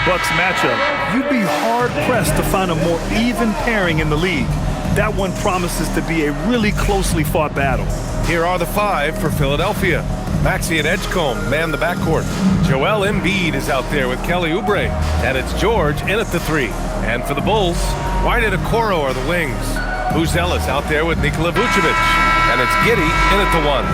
Bucks matchup, you'd be hard-pressed to find a more even pairing in the league. That one promises to be a really closely fought battle. Here are the five for Philadelphia. Maxey and Edgecombe man the backcourt. Joel Embiid is out there with Kelly Oubre. And it's George in at the three. And for the Bulls, White and Okoro are the wings. Buzelis out there with Nikola Vucevic. And it's Giddey in at the one.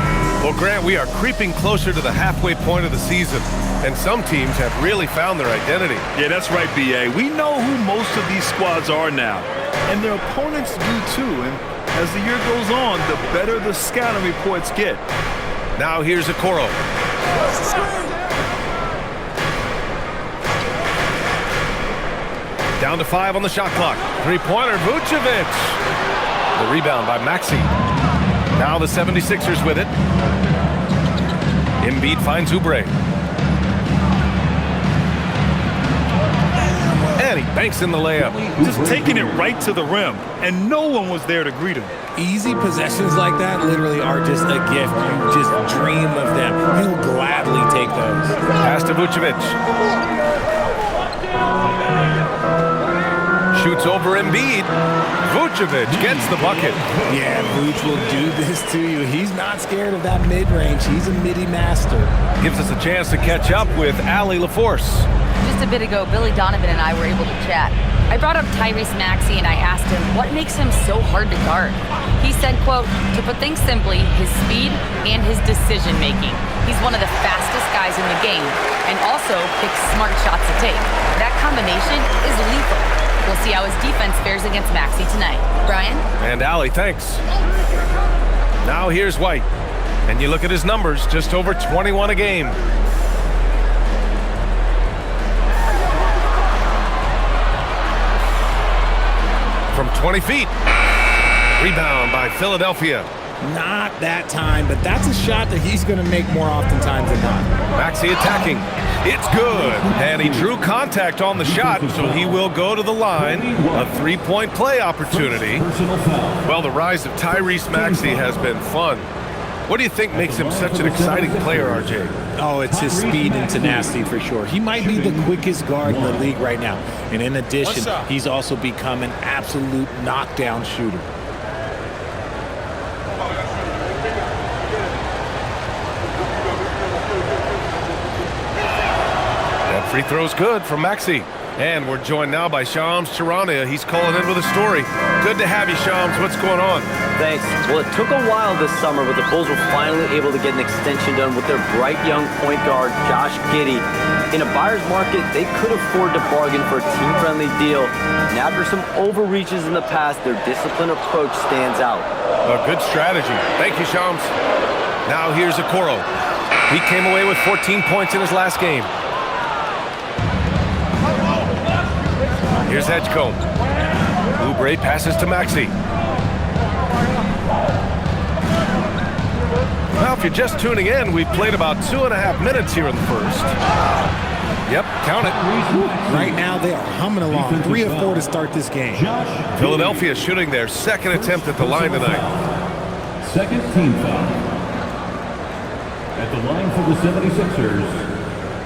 Well, Grant, we are creeping closer to the halfway point of the season. And some teams have really found their identity. Yeah, that's right, B.A. We know who most of these squads are now. And their opponents do too. And as the year goes on, the better the scouting reports get. Now here's Okoro. Down to 5 on the shot clock. Three-pointer, Vucevic. The rebound by Maxey. Now the 76ers with it. Embiid finds Oubre. And he banks in the layup. Just taking it right to the rim, and no one was there to greet him. Easy possessions like that literally are just a gift. You just dream of them. He'll gladly take those. Pass to Vucevic. Shoots over Embiid. Vucevic gets the bucket. Yeah, Vuce will do this to you. He's not scared of that mid-range. He's a midi master. Gives us a chance to catch up with Allie LaForce. Just a bit ago, Billy Donovan and I were able to chat. I brought up Tyrese Maxey and I asked him what makes him so hard to guard. He said, quote, to put things simply, his speed and his decision-making. He's one of the fastest guys in the game and also picks smart shots to take. That combination is lethal. We'll see how his defense fares against Maxey tonight. Brian? And Allie, thanks. Now here's White. And you look at his numbers, just over 21 a game. From 20 feet. Rebound by Philadelphia. Not that time, but that's a shot that he's going to make more oftentimes than not. Maxey attacking. It's good. And he drew contact on the shot, so he will go to the line. A three-point play opportunity. Well, the rise of Tyrese Maxey has been fun. What do you think makes him such an exciting player, RJ? Oh, it's his speed and tenacity for sure. He might be the quickest guard in the league right now. And in addition, he's also become an absolute knockdown shooter. That free throw's good from Maxey. And we're joined now by Shams Charania. He's calling in with a story. Good to have you, Shams. What's going on? Thanks. Well, it took a while this summer, but the Bulls were finally able to get an extension done with their bright young point guard, Josh Giddey. In a buyer's market, they could afford to bargain for a team-friendly deal. And after some overreaches in the past, their disciplined approach stands out. A good strategy. Thank you, Shams. Now here's Okoro. He came away with 14 points in his last game. Here's Edgecombe. Oubre passes to Maxey. Well, if you're just tuning in, we've played about 2.5 minutes here in the first. Yep, count it. Right now, they are humming along. 3 of 4 to start this game. Philadelphia shooting their second attempt at the line tonight. Second team foul. At the line for the 76ers,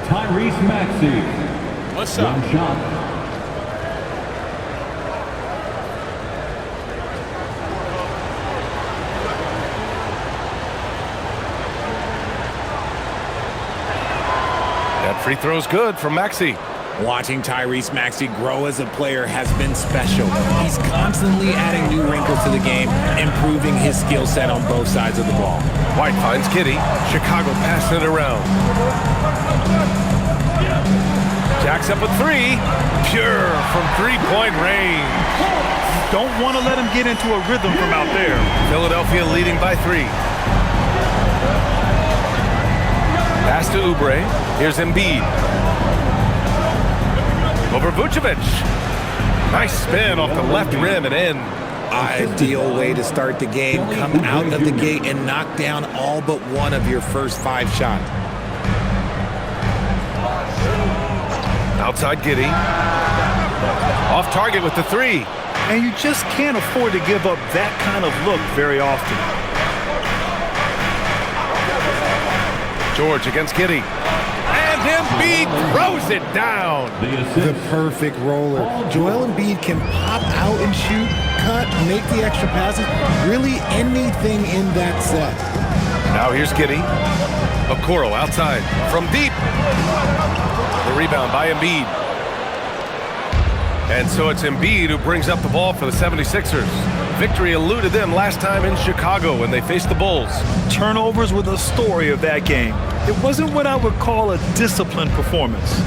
Tyrese Maxey. What's up? One shot. That free throw's good from Maxey. Watching Tyrese Maxey grow as a player has been special. He's constantly adding new wrinkles to the game, improving his skill set on both sides of the ball. White finds Giddey. Chicago passing it around. Jacks up a three. Pure from three-point range. Don't want to let him get into a rhythm from out there. Philadelphia leading by 3. Pass to Oubre. Here's Embiid. Over Vucevic. Nice spin off the left rim and in. Ideal way to start the game. Come out of the gate and knock down all but one of your first 5 shots. Outside Giddey. Off target with the 3. And you just can't afford to give up that kind of look very often. George against Giddey. And Embiid throws it down. The perfect roller. Joel Embiid can pop out and shoot, cut, make the extra passes, really anything in that set. Now here's Giddey. Okoro outside from deep. The rebound by Embiid. And so it's Embiid who brings up the ball for the 76ers. Victory eluded them last time in Chicago when they faced the Bulls. Turnovers were the story of that game. It wasn't what I would call a disciplined performance.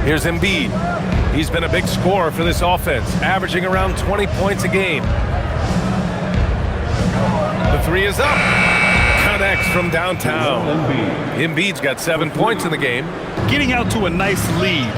Here's Embiid. He's been a big scorer for this offense, averaging around 20 points a game. The three is up. Connects from downtown. Embiid's got 7 points in the game. Getting out to a nice lead.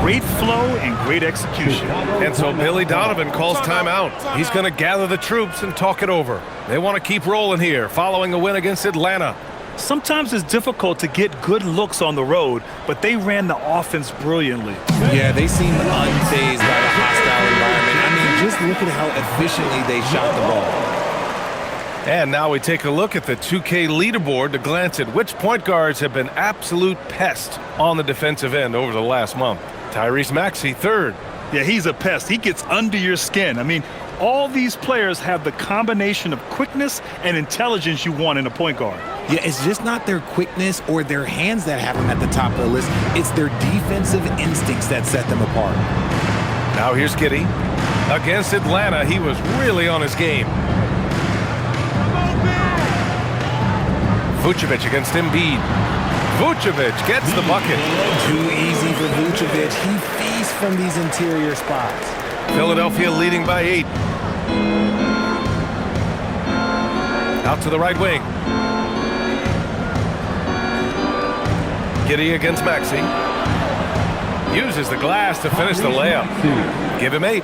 Great flow and great execution. And so Billy Donovan calls timeout. He's going to gather the troops and talk it over. They want to keep rolling here following a win against Atlanta. Sometimes it's difficult to get good looks on the road, but they ran the offense brilliantly. Yeah, they seemed unfazed by the hostile environment. I mean, just look at how efficiently they shot the ball. And now we take a look at the 2K leaderboard to glance at which point guards have been absolute pests on the defensive end over the last month. Tyrese Maxey, third. Yeah, he's a pest. He gets under your skin. I mean, all these players have the combination of quickness and intelligence you want in a point guard. Yeah, it's just not their quickness or their hands that have them at the top of the list. It's their defensive instincts that set them apart. Now here's Giddey. Against Atlanta, he was really on his game. Vucevic against Embiid. Vucevic gets the bucket. Too easy for Vucevic. He feasts from these interior spots. Philadelphia leading by 8. Out to the right wing. Giddey against Maxey. Uses the glass to finish the layup. Give him 8.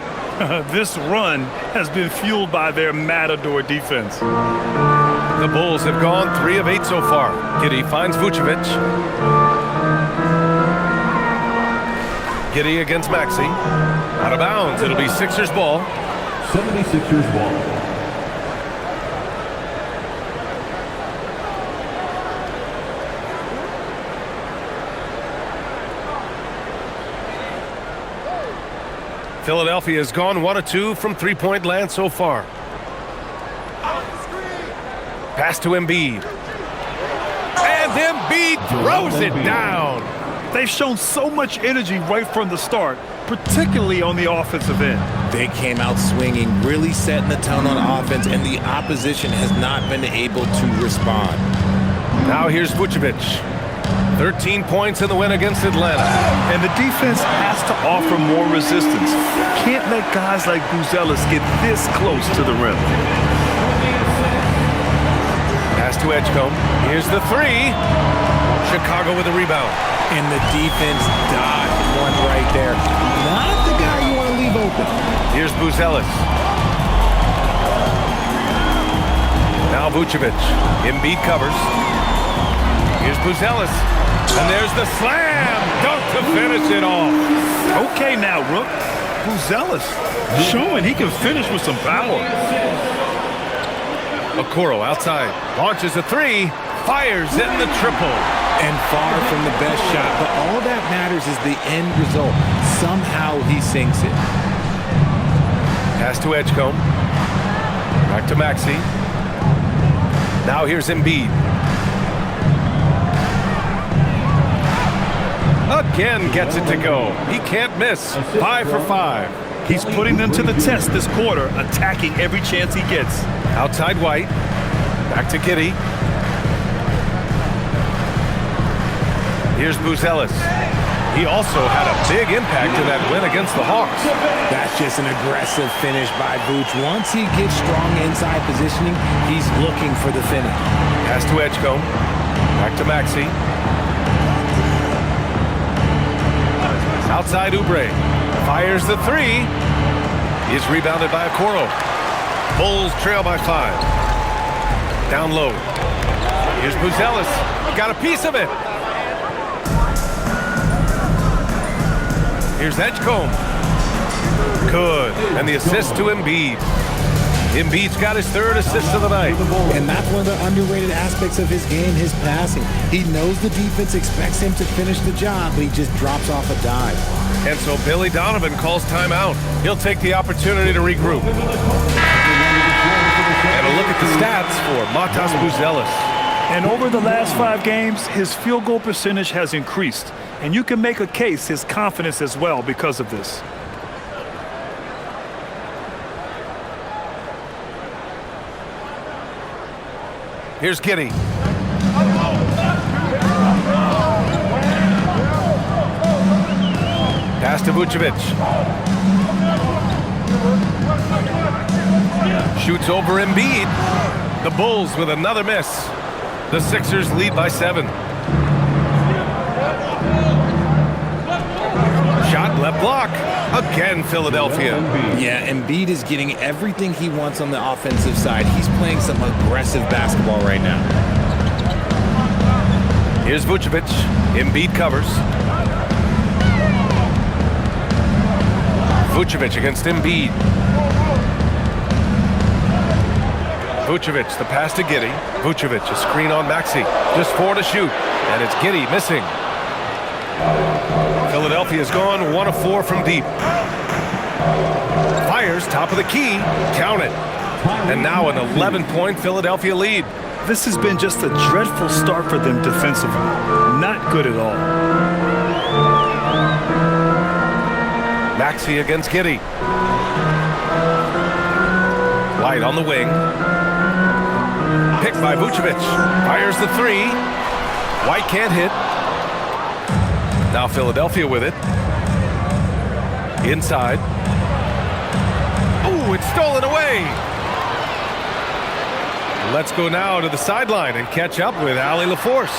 This run has been fueled by their matador defense. The Bulls have gone 3 of 8 so far. Giddey finds Vucevic. Giddey against Maxey. Out of bounds. It'll be Sixers ball. 76ers ball. Philadelphia has gone 1 of 2 from three-point land so far. Pass to Embiid. And Embiid throws it down. They've shown so much energy right from the start, particularly on the offensive end. They came out swinging, really setting the tone on offense, and the opposition has not been able to respond. Now here's Vucevic. 13 points in the win against Atlanta. And the defense has to offer more resistance. Can't let guys like Buzelis get this close to the rim. Pass to Edgecombe. Here's the 3. Chicago with a rebound. And the defense dodged one right there. Not the guy you want to leave open. Here's Buzelis. Now Vucevic. Embiid covers. Here's Buzelis. And there's the slam dunk to finish it off. Okay now, Rook. Buzelis showing he can finish with some power. Okoro outside. Launches a 3. Fires in the triple. And far from the best shot, but all that matters is the end result. Somehow he sinks it. Pass to Edgecombe. Back to Maxey. Now here's Embiid. Again gets it to go. He can't miss. 5 for 5. He's putting them to the test this quarter, attacking every chance he gets. Outside White. Back to Giddey. Here's Buzelis. He also had a big impact in that win against the Hawks. That's just an aggressive finish by Vooch. Once he gets strong inside positioning, he's looking for the finish. Pass to Edgecombe. Back to Maxey. Outside Oubre. Fires the 3. He's rebounded by Okoro. Bulls trail by 5. Down low. Here's Buzelis. Got a piece of it. Here's Edgecombe. Good. And the assist to Embiid. Embiid's got his third assist of the night. And that's one of the underrated aspects of his game, his passing. He knows the defense expects him to finish the job, but he just drops off a dive. And so Billy Donovan calls timeout. He'll take the opportunity to regroup. And a look at the stats for Matas Buzelis. And over the last 5 games, his field goal percentage has increased. And you can make a case his confidence as well because of this. Here's Giddey. Pass to Vucevic. Shoots over Embiid. The Bulls with another miss. The Sixers lead by 7. Shot left block. Again, Philadelphia. Yeah, Embiid is getting everything he wants on the offensive side. He's playing some aggressive basketball right now. Here's Vucevic. Embiid covers. Vucevic against Embiid. Vucevic, the pass to Giddey. Vucevic, a screen on Maxey. Just 4 to shoot. And it's Giddey missing. Philadelphia's gone 1 of 4 from deep. Fires top of the key. Count it. And now an 11-point Philadelphia lead. This has been just a dreadful start for them defensively. Not good at all. Maxey against Giddey. White on the wing. Picked by Vucevic. Fires the 3. White can't hit. Now Philadelphia with it. Inside. Ooh, it's stolen away. Let's go now to the sideline and catch up with Allie LaForce.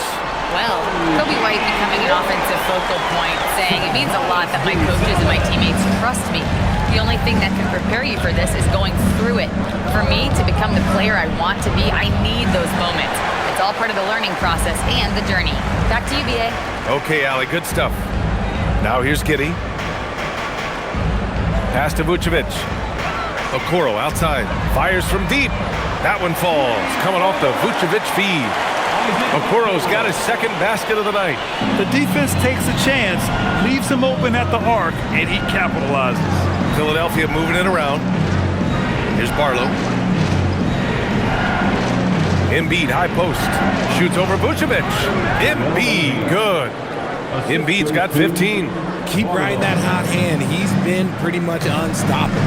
Well, Kobe White becoming an offensive focal point, saying it means a lot that my coaches and my teammates trust me. The only thing that can prepare you for this is going through it. For me to become the player I want to be, I need those moments. It's all part of the learning process and the journey. Back to you, BA. Okay, Allie, good stuff. Now here's Giddey. Pass to Vucevic. Okoro outside. Fires from deep. That one falls. Coming off the Vucevic feed. Okoro's got his second basket of the night. The defense takes a chance, leaves him open at the arc, and he capitalizes. Philadelphia moving it around. Here's Barlow. Embiid, high post. Shoots over Vucevic. Embiid, good. Embiid's got 15. Keep riding that hot hand. He's been pretty much unstoppable.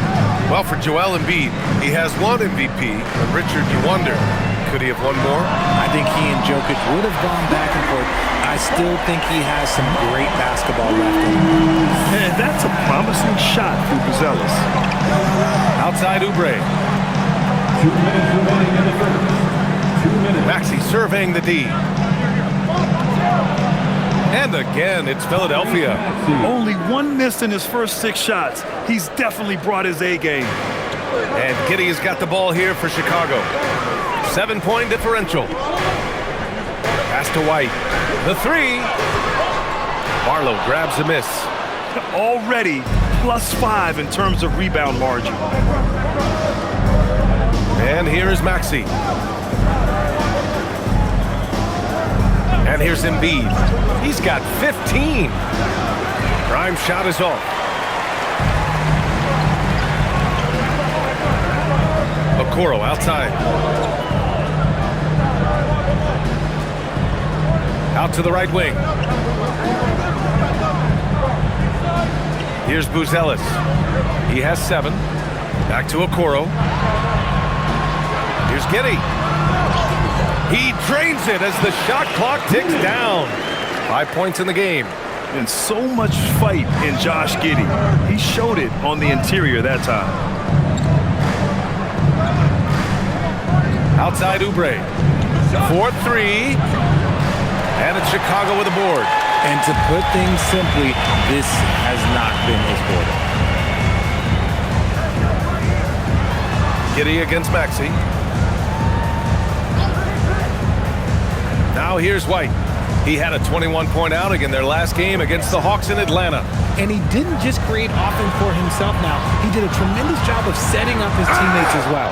Well, for Joel Embiid, he has 1 MVP. But Richard, you wonder, could he have won more? I think he and Jokic would have gone back and forth. I still think he has some great basketball left in him. And that's a promising shot for Buzelis. Outside Oubre. 2 minutes remaining in the first. 2 minutes. Maxey surveying the D. And again, it's Philadelphia. Only 1 miss in his first 6 shots. He's definitely brought his A game. And Giddey has got the ball here for Chicago. 7-point differential. Pass to White. The 3. Barlow grabs a miss. Already +5 in terms of rebound margin. And here is Maxey. And here's Embiid. He's got 15. Prime shot is off. Okoro outside. Out to the right wing. Here's Buzelis. He has 7. Back to Okoro. Here's Giddey. He drains it as the shot clock ticks down. 5 points in the game. And so much fight in Josh Giddey. He showed it on the interior that time. Outside Oubre. 4-3. And it's Chicago with a board. And to put things simply, this has not been his quarter. Giddey against Maxey. Now here's White. He had a 21-point outing in their last game against the Hawks in Atlanta. And he didn't just create offense for himself now. He did a tremendous job of setting up his teammates as well.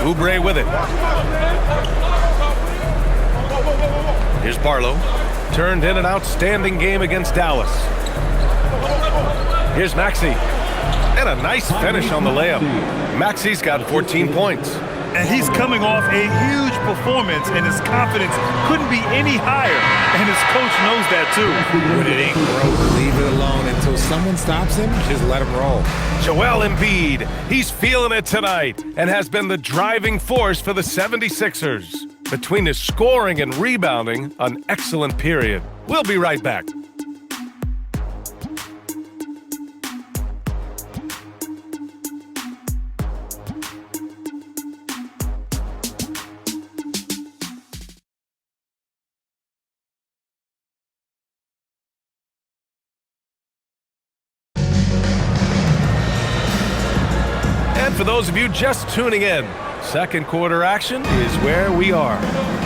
Oubre with it. Here's Barlow. Turned in an outstanding game against Dallas. Here's Maxey. And a nice finish on the layup. Maxey's got 14 points. And he's coming off a huge performance, and his confidence couldn't be any higher. And his coach knows that, too. When it ain't broke, leave it alone until someone stops him. Just let him roll. Joel Embiid, he's feeling it tonight and has been the driving force for the 76ers. Between his scoring and rebounding, an excellent period. We'll be right back. And for those of you just tuning in, second quarter action is where we are.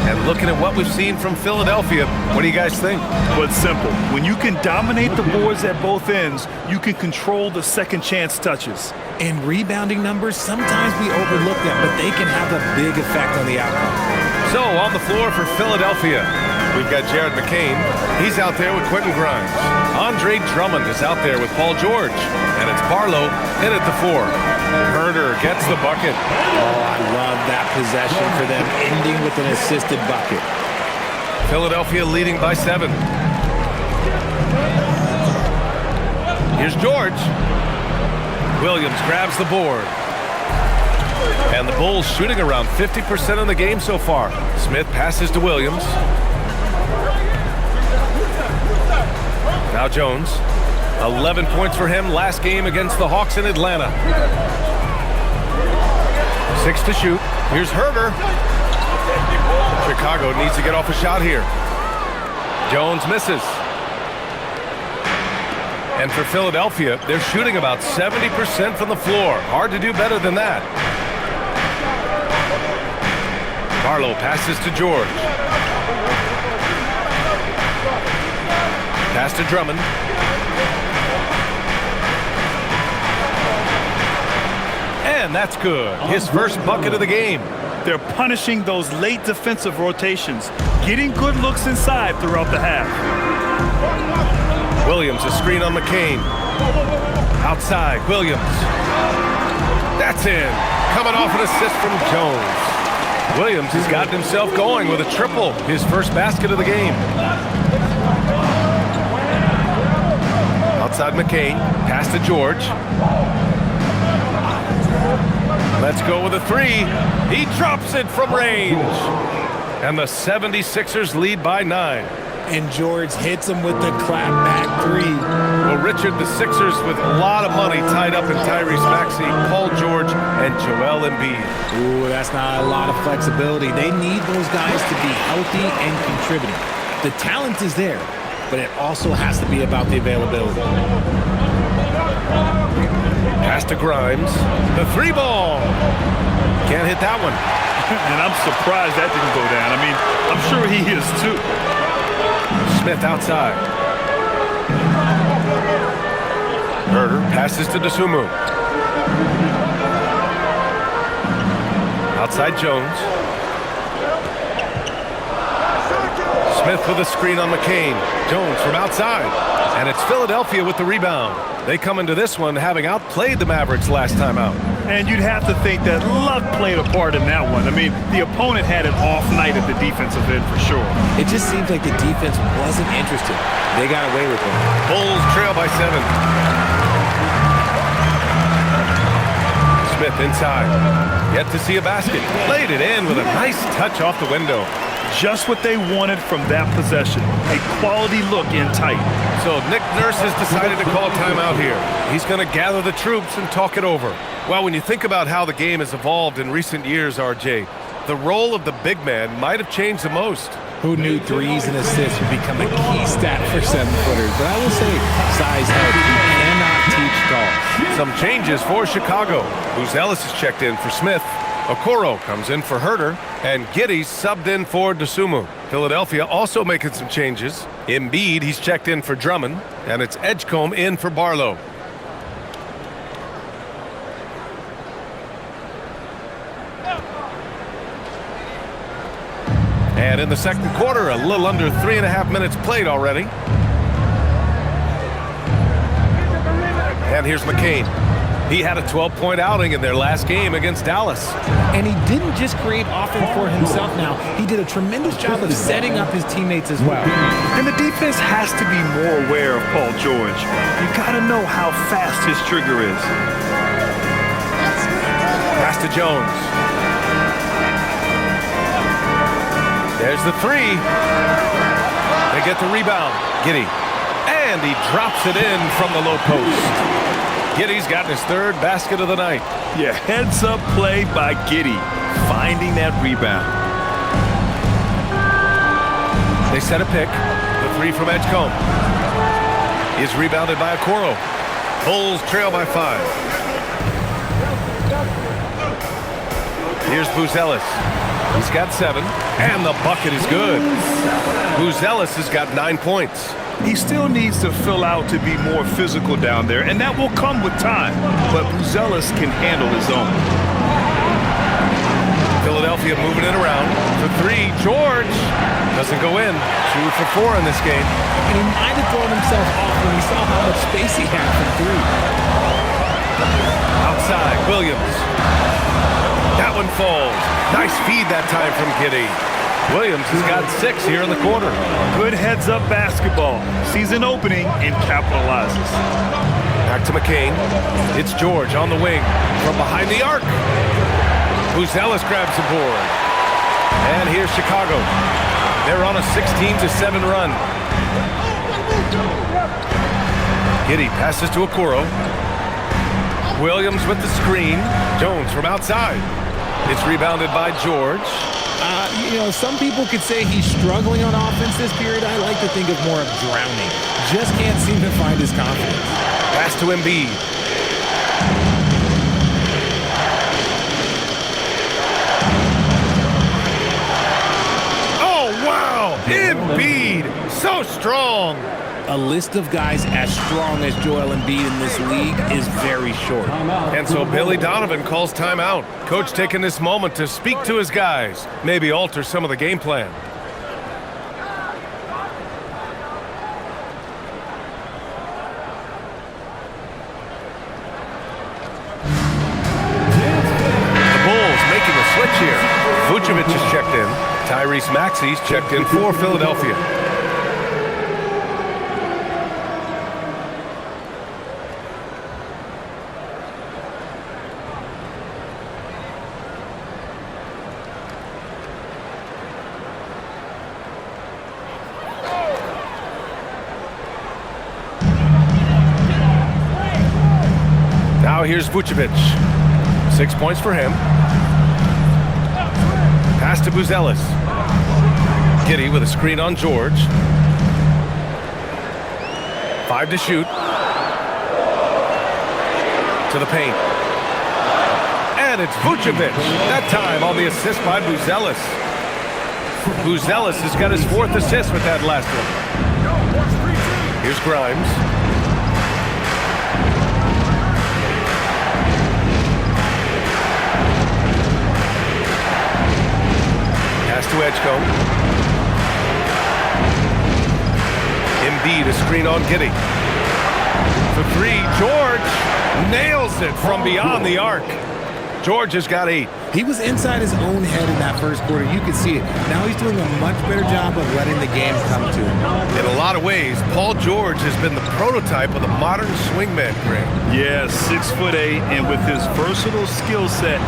And looking at what we've seen from Philadelphia, what do you guys think? Well, it's simple. When you can dominate the boards at both ends, you can control the second chance touches. And rebounding numbers, sometimes we overlook them, but they can have a big effect on the outcome. So, on the floor for Philadelphia, we've got Jared McCain. He's out there with Quentin Grimes. Andre Drummond is out there with Paul George. And it's Barlow in at the 4. Herder gets the bucket. Oh, I love that possession for them, ending with an assisted bucket. Philadelphia leading by 7. Here's George. Williams grabs the board. And the Bulls shooting around 50% in the game so far. Smith passes to Williams. Now Jones. 11 points for him last game against the Hawks in Atlanta. 6 to shoot. Here's Herder. Chicago needs to get off a shot here. Jones misses. And for Philadelphia, they're shooting about 70% from the floor. Hard to do better than that. Barlow passes to George. Pass to Drummond. And that's good. His first bucket of the game. They're punishing those late defensive rotations, getting good looks inside throughout the half. Williams, a screen on McCain. Outside, Williams. That's in. Coming off an assist from Jones. Williams has gotten himself going with a triple, his first basket of the game. Outside McCain, pass to George. Let's go with a 3. He drops it from range. And the 76ers lead by 9. And George hits him with the clapback 3. Well, Richard, the Sixers with a lot of money tied up in Tyrese Maxey, Paul George, and Joel Embiid. Ooh, that's not a lot of flexibility. They need those guys to be healthy and contributing. The talent is there, but it also has to be about the availability. Pass to Grimes. The 3 ball. Can't hit that one. And I'm surprised that didn't go down. I mean, I'm sure he is too. Smith outside. Herder passes to DeSumo. Outside Jones. Smith with a screen on McCain. Jones from outside. And it's Philadelphia with the rebound. They come into this one having outplayed the Mavericks last time out. And you'd have to think that luck played a part in that one. I mean, the opponent had an off night at the defensive end for sure. It just seems like the defense wasn't interested. They got away with it. Bulls trail by 7. Smith inside. Yet to see a basket. Played it in with a nice touch off the window. Just what they wanted from that possession. A quality look in tight. So Nick Nurse has decided to call timeout here. He's going to gather the troops and talk it over. Well, when you think about how the game has evolved in recent years, RJ, the role of the big man might have changed the most. Who knew threes and assists would become a key stat for 7-footers? But I will say, size helps. You cannot teach golf. Some changes for Chicago. Ellis has checked in for Smith. Okoro comes in for Herder. And Giddey's subbed in for Dosunmu. Philadelphia also making some changes. Embiid, he's checked in for Drummond. And it's Edgecombe in for Barlow. And in the second quarter, a little under 3.5 minutes played already. And here's McCain. He had a 12-point outing in their last game against Dallas. And he didn't just create offense for himself now. He did a tremendous job of setting up his teammates as well. And the defense has to be more aware of Paul George. You got to know how fast his trigger is. Pass to Jones. There's the three. They get the rebound. Giddey. And he drops it in from the low post. Giddey's gotten his third basket of the night. Yeah, heads-up play by Giddey, finding that rebound. They set a pick. The three from Edgecombe is rebounded by Okoro. Bulls trail by 5. Here's Buzelis. He's got 7, and the bucket is good. Buzelis has got 9 points. He still needs to fill out to be more physical down there, and that will come with time. But Buzelis can handle his own. Philadelphia moving it around for 3. George doesn't go in. 2 for 4 in this game. And he might have thrown himself off when he saw how much space he had from 3. Outside, Williams. That one falls. Nice feed that time from Giddey. Williams has got 6 here in the quarter. Good heads-up basketball. Sees an opening and capitalizes. Back to McCain. It's George on the wing from behind the arc. Buzelis grabs the board. And here's Chicago. They're on a 16-7 run. Giddey passes to Okoro. Williams with the screen. Jones from outside. It's rebounded by George. Some people could say he's struggling on offense this period. I like to think of more of drowning. Just can't seem to find his confidence. Pass to Embiid. Oh, wow! Embiid! So strong! A list of guys as strong as Joel Embiid in this league is very short. And so Billy Donovan calls timeout. Coach taking this moment to speak to his guys, maybe alter some of the game plan. The Bulls making a switch here. Vucevic is checked in. Tyrese Maxey's checked in for Philadelphia. Now here's Vucevic. 6 points for him. Pass to Buzelis. Giddey with a screen on George. 5 to shoot. To the paint. And it's Vucevic. That time on the assist by Buzelis. Buzelis has got his 4th assist with that last one. Here's Grimes. To Edgecombe. Embiid, a screen on Giddey. For 3, George nails it from beyond the arc. George has got 8. He was inside his own head in that first quarter. You could see it. Now he's doing a much better job of letting the game come to him. In a lot of ways, Paul George has been the prototype of the modern swingman, Greg. Yeah, 6'8", and with his versatile skill set,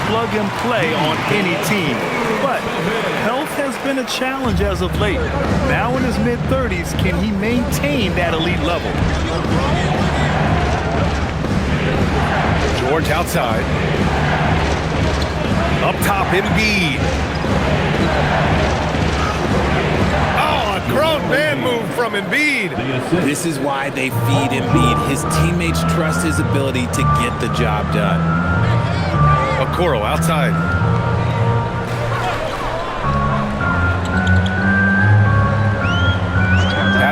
plug and play on any team. But health has been a challenge as of late. Now in his mid-30s, can he maintain that elite level? George outside. Up top, Embiid. Oh, a grown man move from Embiid. This is why they feed Embiid. His teammates trust his ability to get the job done. Okoro outside.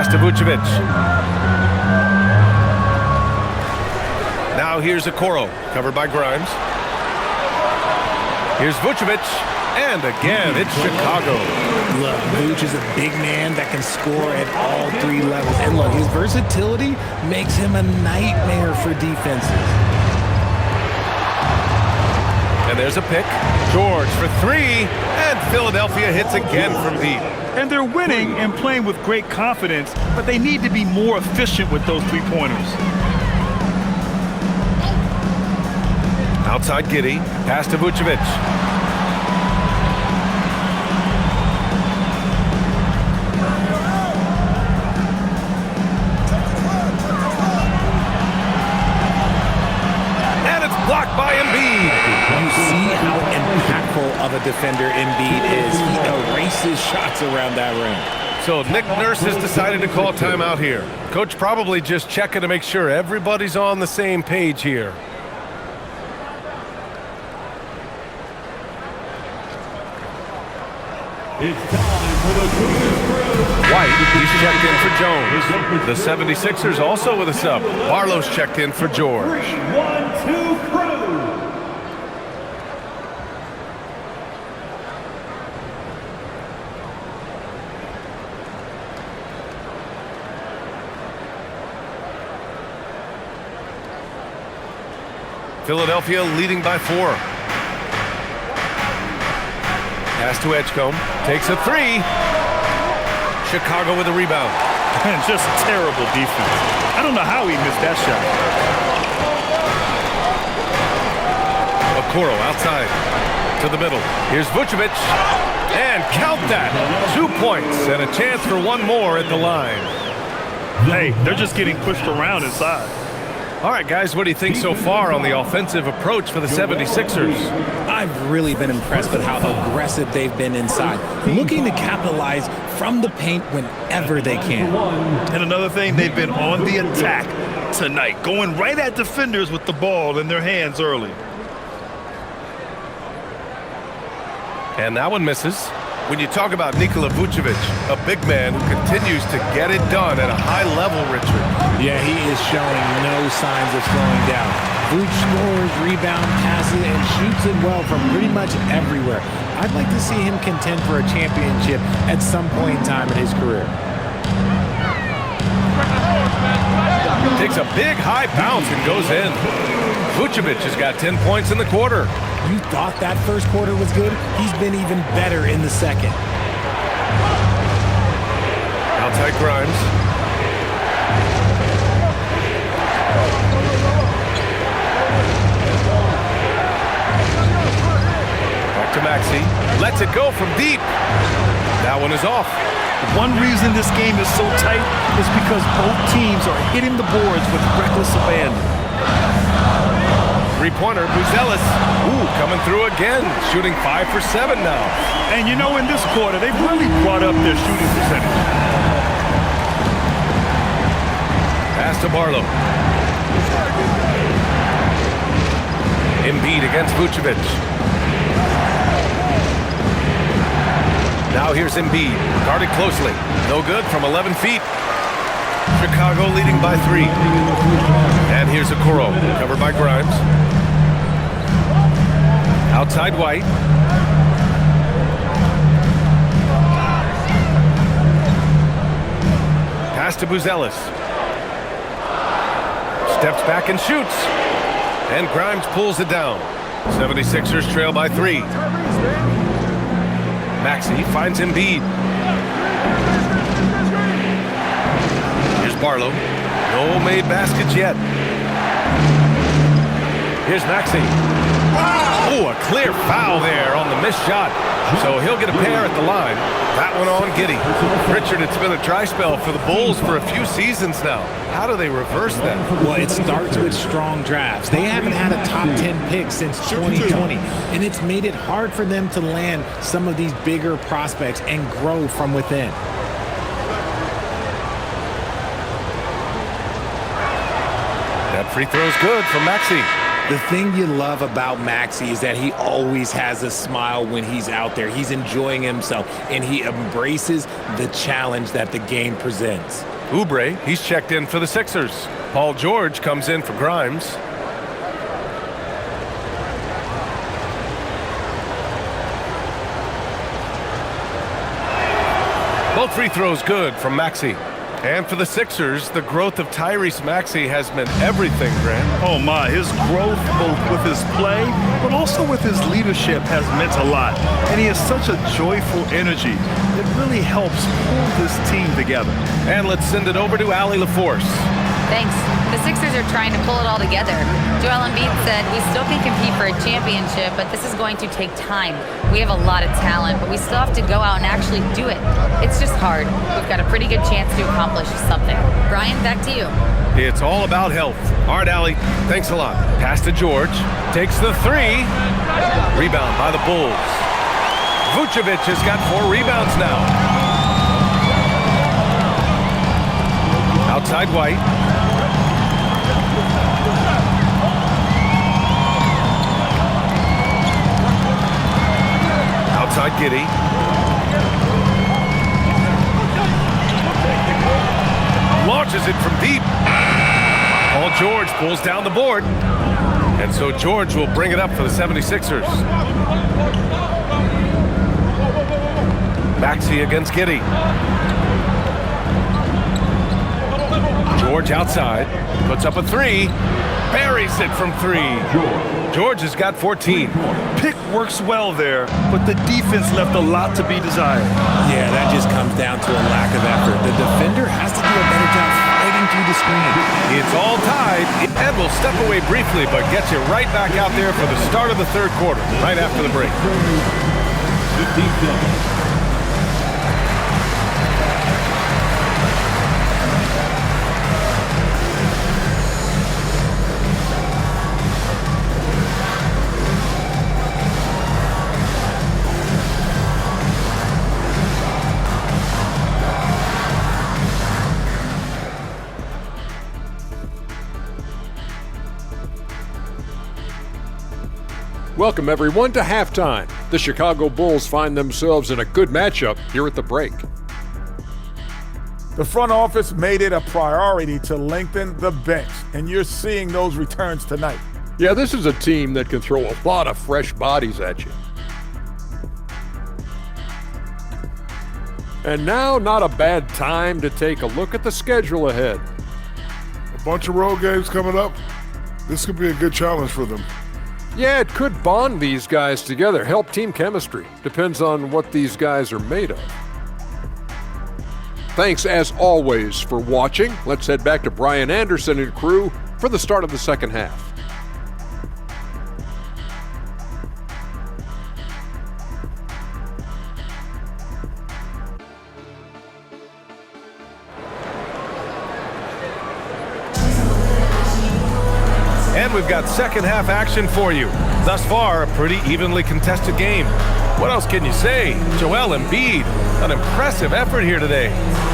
Pass to Vucevic. Now here's Okoro, covered by Grimes. Here's Vucevic, and again, it's Chicago. Look, Vooch is a big man that can score at all three levels. And look, his versatility makes him a nightmare for defenses. And there's a pick. George for three, and Philadelphia hits again from deep. And they're winning and playing with great confidence, but they need to be more efficient with those three-pointers. Outside Giddey, pass to Vucevic. And it's blocked by Embiid. You see how impactful of a defender Embiid is. He erases shots around that rim. So Nick Nurse has decided to call timeout here. Coach probably just checking to make sure everybody's on the same page here. It's time for the Cruise Crew. White, he's checked in for Jones. The 76ers also with a sub. Barlow's checked in for George. 3-1-2 Crew. Philadelphia leading by 4. Pass to Edgecombe. Takes a three. Chicago with a rebound. And just terrible defense. I don't know how he missed that shot. Okoro outside to the middle. Here's Vucevic. And count that. 2 points and a chance for one more at the line. Hey, they're just getting pushed around inside. All right, guys, what do you think so far on the offensive approach for the 76ers? I've really been impressed with how aggressive they've been inside, looking to capitalize from the paint whenever they can. And another thing, they've been on the attack tonight, going right at defenders with the ball in their hands early. And that one misses. When you talk about Nikola Vucevic, a big man who continues to get it done at a high level, Richard. Yeah, he is showing no signs of slowing down. Vooch scores, rebound, passes, and shoots it well from pretty much everywhere. I'd like to see him contend for a championship at some point in time in his career. Takes a big high bounce and goes in. Vucevic has got 10 points in the quarter. You thought that first quarter was good? He's been even better in the second. Outside Grimes. Back to Maxey. Lets it go from deep. That one is off. One reason this game is so tight is because both teams are hitting the boards with reckless abandon. Three-pointer, Buzelis. Ooh, coming through again. Shooting 5 for 7 now. And you know, in this quarter, they've really brought up their shooting percentage. Pass to Barlow. Embiid against Vucevic. Now here's Embiid, guarded closely. No good from 11 feet. Chicago leading by 3. And here's Okoro, covered by Grimes. Outside White. Pass to Buzelis. Steps back and shoots. And Grimes pulls it down. 76ers trail by 3. Maxey finds Embiid. Here's Barlow. No made baskets yet. Here's Maxey. Oh, a clear foul there on the missed shot. So he'll get a pair at the line. That one on Giddey. Richard, it's been a dry spell for the Bulls for a few seasons now. How do they reverse that? Well, it starts with strong drafts. They haven't had a top 10 pick since 2020, and it's made it hard for them to land some of these bigger prospects and grow from within. That free throw's good from Maxey. The thing you love about Maxey is that he always has a smile when he's out there. He's enjoying himself, and he embraces the challenge that the game presents. Oubre, he's checked in for the Sixers. Paul George comes in for Grimes. Both free throws good from Maxey. And for the Sixers, the growth of Tyrese Maxey has meant everything, Grant. Oh my, his growth both with his play, but also with his leadership has meant a lot. And he has such a joyful energy. It really helps pull this team together. And let's send it over to Allie LaForce. Thanks. The Sixers are trying to pull it all together. Joel Embiid said, we still can compete for a championship, but this is going to take time. We have a lot of talent, but we still have to go out and actually do it. It's just hard. We've got a pretty good chance to accomplish something. Brian, back to you. It's all about health. All right, Allie, thanks a lot. Pass to George. Takes the three. Rebound by the Bulls. Vucevic has got 4 rebounds now. Outside White. Outside Giddey. Launches it from deep. Paul George pulls down the board. And so George will bring it up for the 76ers. Maxey against Giddey. George outside. Puts up a 3. Buries it from 3. George has got 14. Pick works well there, but the defense left a lot to be desired. Yeah, that just comes down to a lack of effort. The defender has to do a better job fighting through the screen. It's all tied. Ed will step away briefly, but gets you right back out there for the start of the third quarter, right after the break. 15 seconds. Welcome, everyone, to halftime. The Chicago Bulls find themselves in a good matchup here at the break. The front office made it a priority to lengthen the bench, and you're seeing those returns tonight. Yeah, this is a team that can throw a lot of fresh bodies at you. And now, not a bad time to take a look at the schedule ahead. A bunch of road games coming up. This could be a good challenge for them. Yeah, it could bond these guys together, help team chemistry. Depends on what these guys are made of. Thanks, as always, for watching. Let's head back to Brian Anderson and crew for the start of the second half. And we've got second half action for you. Thus far, a pretty evenly contested game. What else can you say? Joel Embiid, an impressive effort here today.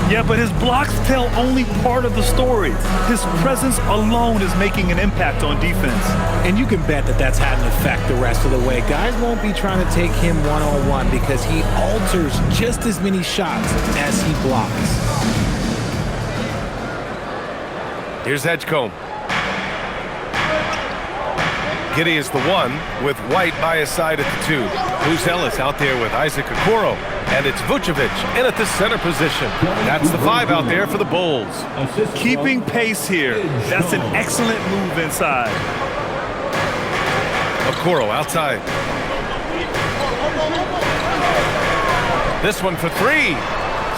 Yeah, but his blocks tell only part of the story. His presence alone is making an impact on defense. And you can bet that that's had an effect the rest of the way. Guys won't be trying to take him one-on-one because he alters just as many shots as he blocks. Here's Edgecombe. Giddey is the 1 with White by his side at the 2. Bruce Ellis out there with Isaac Okoro. And it's Vucevic in at the center position. That's the 5 out there for the Bulls. Keeping pace here. That's an excellent move inside. Okoro outside. This one for 3.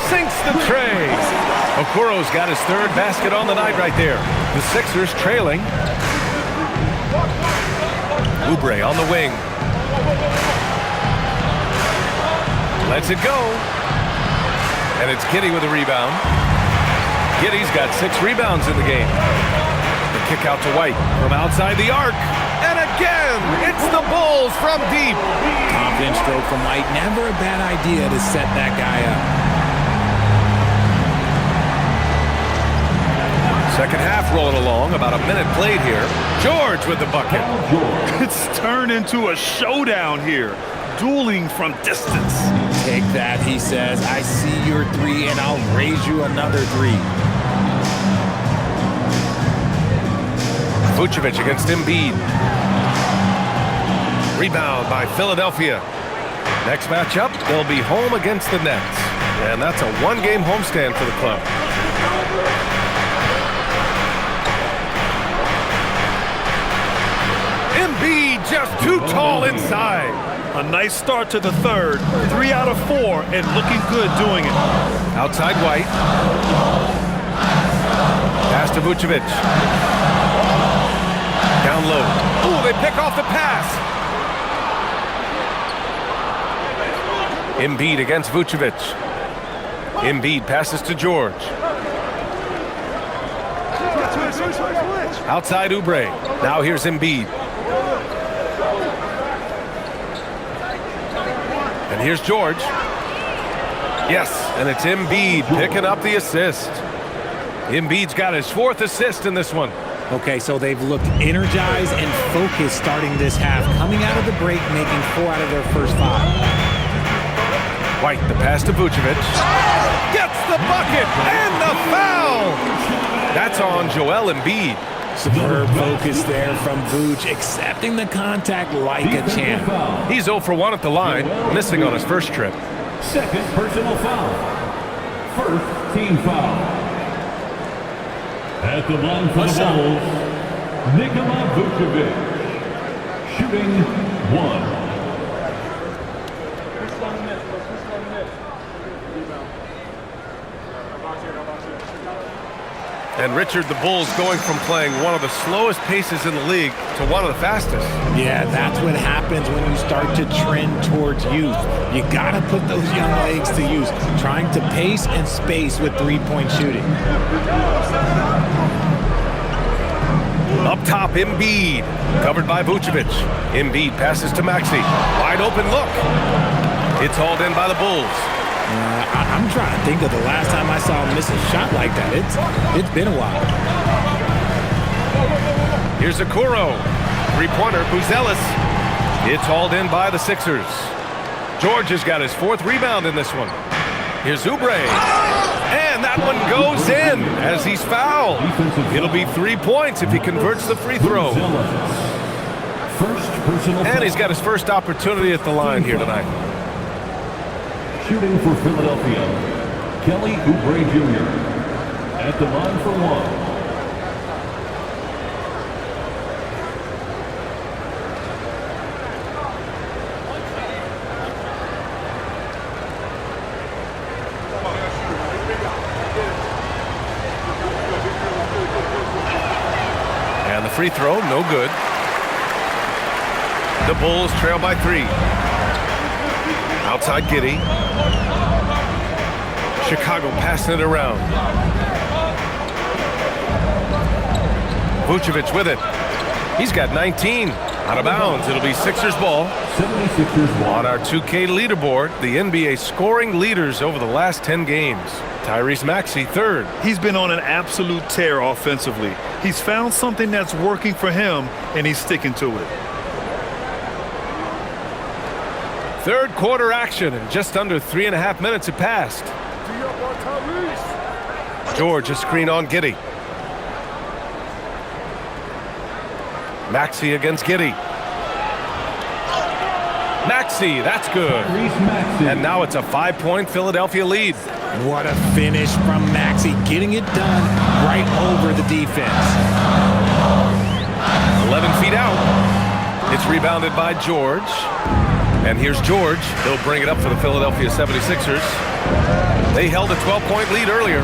Sinks the tray. Okoro's got his 3rd basket on the night right there. The Sixers trailing. Oubre on the wing. Lets it go. And it's Giddey with a rebound. Giddey's got 6 rebounds in the game. The kick out to White from outside the arc. And again, it's the Bulls from deep. Confident stroke from White. Never a bad idea to set that guy up. Second half rolling along, about a minute played here. George with the bucket. It's turned into a showdown here. Dueling from distance. Take that, he says. I see your 3 and I'll raise you another 3. Vucevic against Embiid. Rebound by Philadelphia. Next matchup, they'll be home against the Nets. And that's a one-game homestand for the club. Embiid just too tall inside. A nice start to the third. 3 out of 4 and looking good doing it. Outside White. Pass to Vucevic. Down low. Ooh, they pick off the pass. Embiid against Vucevic. Embiid passes to George. Outside Oubre. Now here's Embiid. And here's George. Yes, and it's Embiid picking up the assist. Embiid's got his 4th assist in this one. Okay, so they've looked energized and focused starting this half, coming out of the break, making 4 out of their first 5. White, the pass to Vucevic. Gets the bucket and the foul! That's on Joel Embiid. Superb focus there from Vooch, accepting the contact like a champ. He's 0 for 1 at the line, missing on his first trip. Second personal foul. First team foul. At the line for the Bulls, Nikola Vucevic. Shooting 1. And Richard, the Bulls going from playing one of the slowest paces in the league to one of the fastest. Yeah, that's what happens when you start to trend towards youth. You got to put those young legs to use, trying to pace and space with three-point shooting. Up top, Embiid, covered by Vucevic. Embiid passes to Maxey. Wide open look. It's hauled in by the Bulls. I'm trying to think of the last time I saw him miss a shot like that. It's been a while. Here's Okoro. Three-pointer, Buzelis. It's hauled in by the Sixers. George has got his 4th rebound in this one. Here's Oubre. And that one goes in as he's fouled. It'll be 3 points if he converts the free throw. And he's got his first opportunity at the line here tonight. Shooting for Philadelphia, Kelly Oubre Jr. At the line for 1. And the free throw, no good. The Bulls trail by 3. Outside Giddey. Chicago passing it around. Vucevic with it. He's got 19. Out of bounds. It'll be Sixers ball. 76ers ball. On our 2K leaderboard, the NBA scoring leaders over the last 10 games. Tyrese Maxey, 3rd. He's been on an absolute tear offensively. He's found something that's working for him, and he's sticking to it. Third quarter action, and just under 3.5 minutes have passed. George, a screen on Giddey. Maxey against Giddey. Maxey, that's good. And now it's a 5-point Philadelphia lead. What a finish from Maxey, getting it done right over the defense. 11 feet out. It's rebounded by George. And here's George. He'll bring it up for the Philadelphia 76ers. They held a 12-point lead earlier.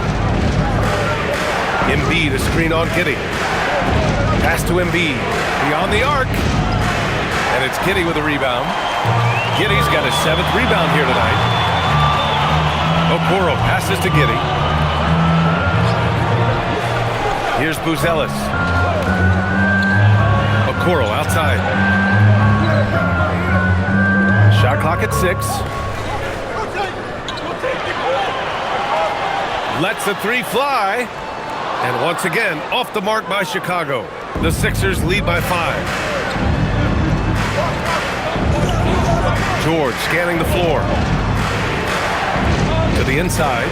Embiid, a screen on Giddey. Pass to Embiid. Beyond the arc. And it's Giddey with a rebound. Giddey's got his 7th rebound here tonight. Okoro passes to Giddey. Here's Buzelis. Okoro outside. Shot clock at 6. Lets the 3 fly. And once again, off the mark by Chicago. The Sixers lead by 5. George scanning the floor. To the inside.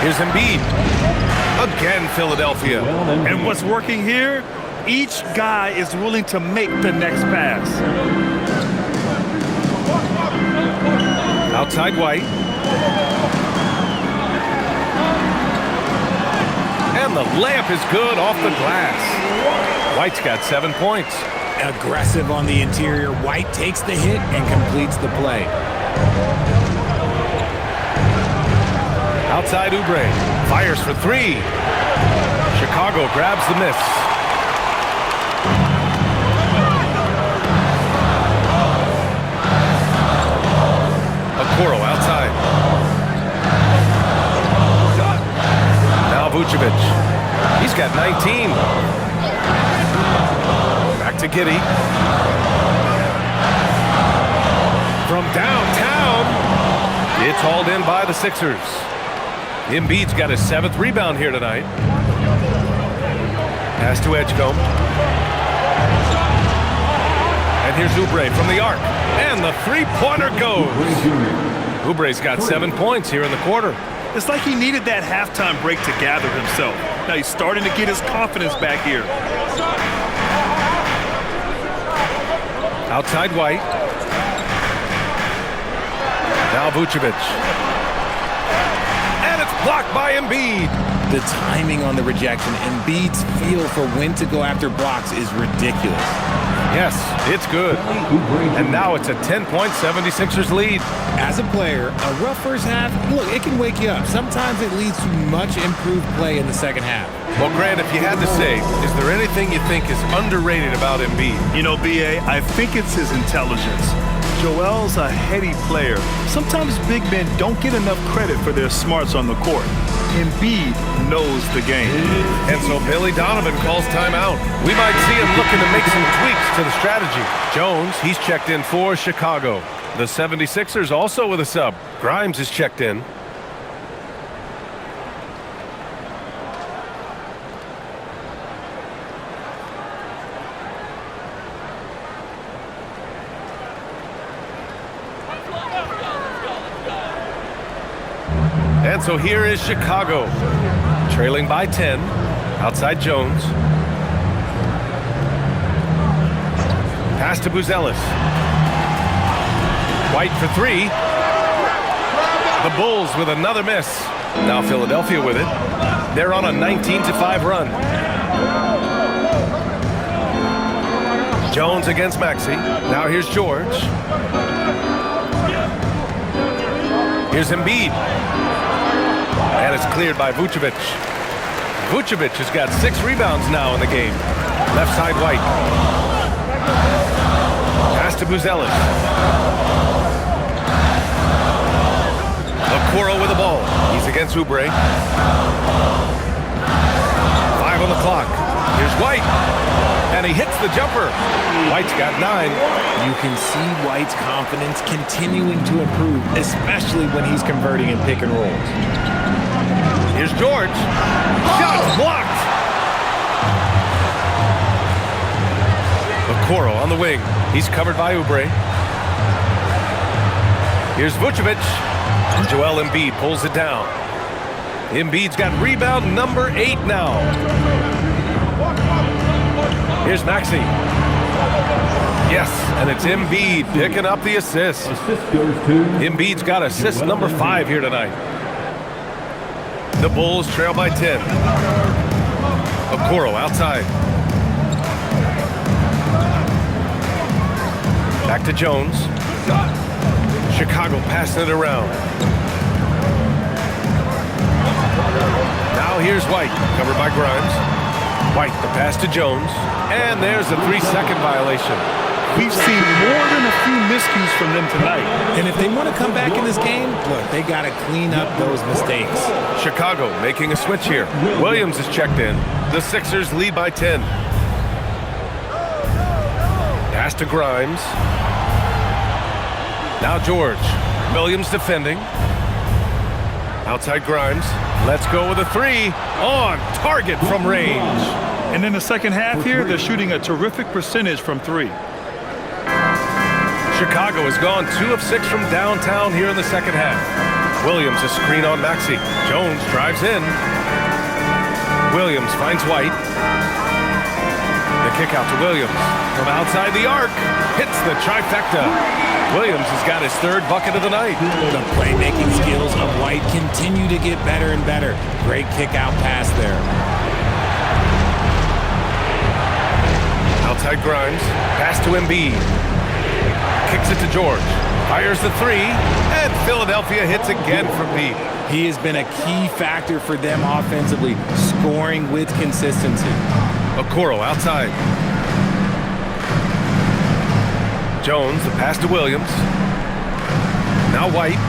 Here's Embiid. Again, Philadelphia. And what's working here? Each guy is willing to make the next pass. Outside White. And the layup is good off the glass. White's got 7 points. Aggressive on the interior. White takes the hit and completes the play. Outside Oubre. Fires for three. Chicago grabs the miss. Okoro outside. Now Vucevic. He's got 19. Back to Giddey. From downtown. It's hauled in by the Sixers. Embiid's got his 7th rebound here tonight. Pass to Edgecombe. And here's Oubre from the arc. And the three-pointer goes. Oubre's got 7 points here in the quarter. It's like he needed that halftime break to gather himself. Now he's starting to get his confidence back here. Outside White. Now Vucevic. And it's blocked by Embiid. The timing on the rejection, Embiid's feel for when to go after blocks is ridiculous. Yes, it's good. And now it's a 10-point 76ers lead. As a player, a rough first half, look, it can wake you up. Sometimes it leads to much improved play in the second half. Well, Grant, if you had to say, is there anything you think is underrated about Embiid? You know, B.A., I think it's his intelligence. Joel's a heady player. Sometimes big men don't get enough credit for their smarts on the court. Embiid knows the game. And so Billy Donovan calls timeout. We might see him looking to make some tweaks to the strategy. Jones, he's checked in for Chicago. The 76ers also with a sub. Grimes is checked in. And so here is Chicago, trailing by 10, outside Jones. Pass to Buzelis. White for three. The Bulls with another miss. Now Philadelphia with it. They're on a 19-5 run. Jones against Maxey. Now here's George. Here's Embiid. And it's cleared by Vucevic. Vucevic has got 6 rebounds now in the game. Left side White. Pass to Buzelis. Okoro with the ball. He's against Oubre. 5 on the clock. Here's White. And he hits the jumper. White's got 9. You can see White's confidence continuing to improve, especially when he's converting in pick and rolls. Here's George. Shot blocked. Okoro on the wing. He's covered by Oubre. Here's Vucevic. And Joel Embiid pulls it down. Embiid's got rebound number 8 now. Here's Maxey. Yes, and it's Embiid picking up the assist. Embiid's got assist number 5 here tonight. The Bulls trail by 10. Okoro outside. Back to Jones. Chicago passing it around. Now here's White, covered by Grimes. White, the pass to Jones. And there's a 3-second violation. We've seen more than a few miscues from them tonight. And if they want to come back in this game, look, they got to clean up those mistakes. Chicago making a switch here. Williams is checked in. The Sixers lead by 10. Pass to Grimes. Now George. Williams defending. Outside Grimes. Let's go with a 3. On target from range. And in the second half here, they're shooting a terrific percentage from 3. Chicago has gone 2 of 6 from downtown here in the second half. Williams a screen on Maxey. Jones drives in. Williams finds White. The kick out to Williams. From outside the arc. Hits the trifecta. Williams has got his third bucket of the night. The playmaking skills of White continue to get better and better. Great kick out pass there. Outside Grimes. Pass to Embiid. Kicks it to George. Fires the three. And Philadelphia hits again from deep. He has been a key factor for them offensively, scoring with consistency. Okoro outside. Jones, the pass to Williams. Now White.